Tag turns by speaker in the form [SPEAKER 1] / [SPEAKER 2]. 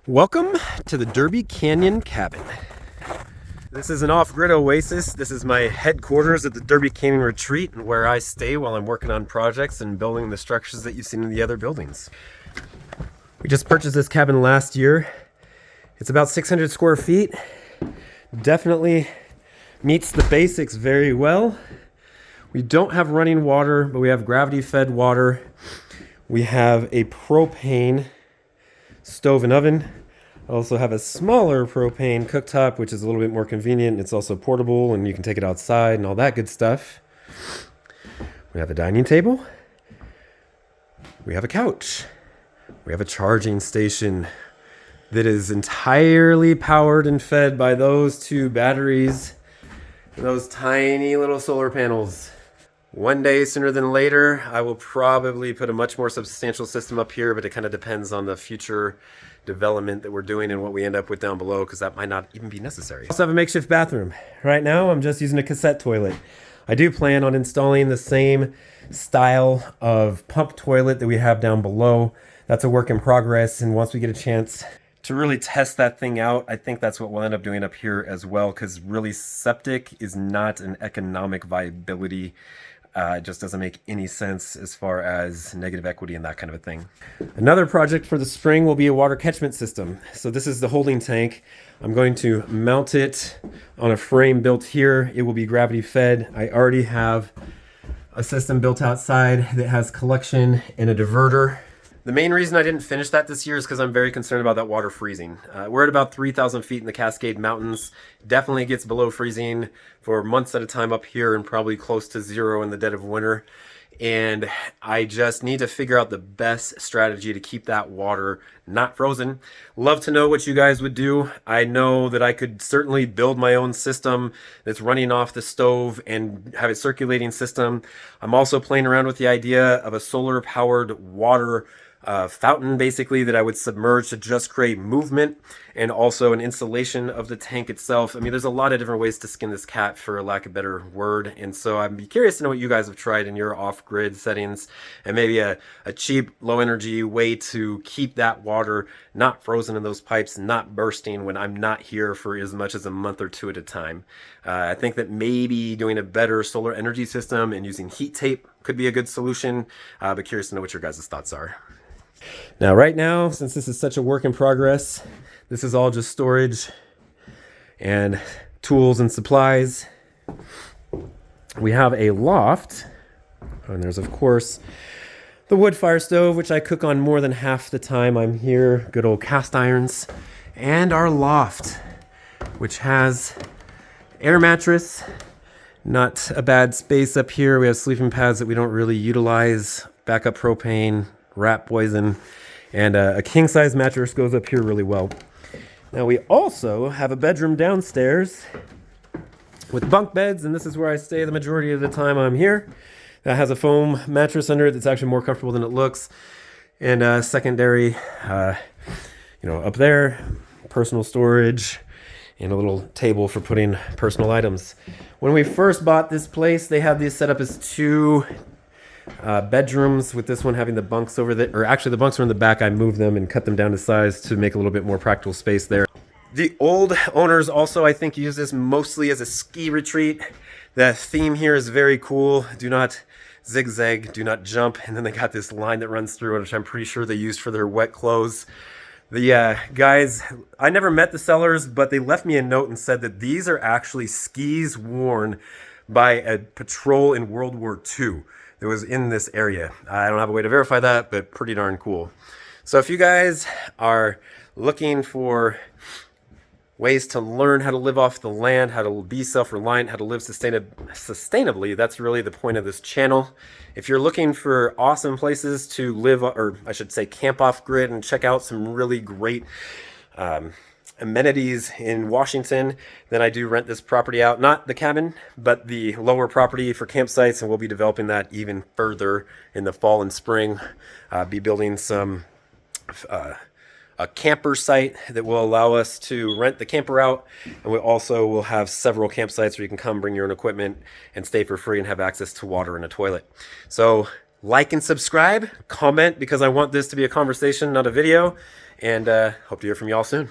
[SPEAKER 1] Welcome to the Derby Canyon Cabin. This is an off-grid oasis. This is my headquarters at the Derby Canyon Retreat, and where I stay while I'm working on projects and building the structures that you've seen in the other buildings. We just purchased this cabin last year. It's about 600 square feet. Definitely meets the basics very well. We don't have running water, but we have gravity-fed water. We have a propane stove and oven. I also have a smaller propane cooktop, which is a little bit more convenient. It's also portable and you can take it outside and all that good stuff. We have a dining table. We have a couch. We have a charging station that is entirely powered and fed by those two batteries and those tiny little solar panels. One day, sooner than later, I will probably put a much more substantial system up here, but it kind of depends on the future development that we're doing and what we end up with down below, because that might not even be necessary. I also have a makeshift bathroom. Right now, I'm just using a cassette toilet. I do plan on installing the same style of pump toilet that we have down below. That's a work in progress, and once we get a chance to really test that thing out, I think that's what we'll end up doing up here as well, because really septic is not an economic viability. It just doesn't make any sense as far as negative equity and that kind of a thing. Another project for the spring will be a water catchment system. So this is the holding tank. I'm going to mount it on a frame built here. It will be gravity fed. I already have a system built outside that has collection and a diverter. The main reason I didn't finish that this year is because I'm very concerned about that water freezing. We're at about 3,000 feet in the Cascade Mountains. Definitely gets below freezing for months at a time up here and probably close to zero in the dead of winter. And I just need to figure out the best strategy to keep that water not frozen. Love to know what you guys would do. I know that I could certainly build my own system that's running off the stove and have a circulating system. I'm also playing around with the idea of a solar powered water fountain, basically, that I would submerge to just create movement, and also an installation of the tank itself. I mean, there's a lot of different ways to skin this cat, for lack of a better word, and so I'd be curious to know what you guys have tried in your off-grid settings, and maybe a cheap, low-energy way to keep that water not frozen in those pipes, not bursting when I'm not here for as much as a month or two at a time. I think that maybe doing a better solar energy system and using heat tape could be a good solution, but curious to know what your guys' thoughts are. Now, right now, since this is such a work in progress, this is all just storage and tools and supplies. We have a loft, and there's, of course, the wood fire stove, which I cook on more than half the time I'm here, good old cast irons, and our loft, which has air mattress, not a bad space up here. We have sleeping pads that we don't really utilize, backup propane, rat poison, and a king-size mattress goes up here really well. Now we also have a bedroom downstairs with bunk beds, and this is where I stay the majority of the time I'm here. That has a foam mattress under it that's actually more comfortable than it looks, and secondary, up there, personal storage, and a little table for putting personal items. When we first bought this place, they had these set up as two bedrooms, with this one having the bunks over there, or actually the bunks are in the back. I moved them and cut them down to size to make a little bit more practical space there. The old owners also, I think, use this mostly as a ski retreat. The theme here is very cool. Do not zigzag, do not jump. And then they got this line that runs through it, which I'm pretty sure they used for their wet clothes. The guys, I never met the sellers, but they left me a note and said that these are actually skis worn by a patrol in World War II. It was in this area. I don't have a way to verify that, but pretty darn cool. So if you guys are looking for ways to learn how to live off the land, how to be self-reliant, how to live sustainably, that's really the point of this channel. If you're looking for awesome places to live, or I should say camp off grid, and check out some really great amenities in Washington, then I do rent this property out, not the cabin, but the lower property for campsites, and we'll be developing that even further in the fall and spring. Be building some a camper site that will allow us to rent the camper out, and we also will have several campsites where you can come bring your own equipment and stay for free and have access to water and a toilet. So like and subscribe, comment, because I want this to be a conversation, not a video. and hope to hear from you all soon.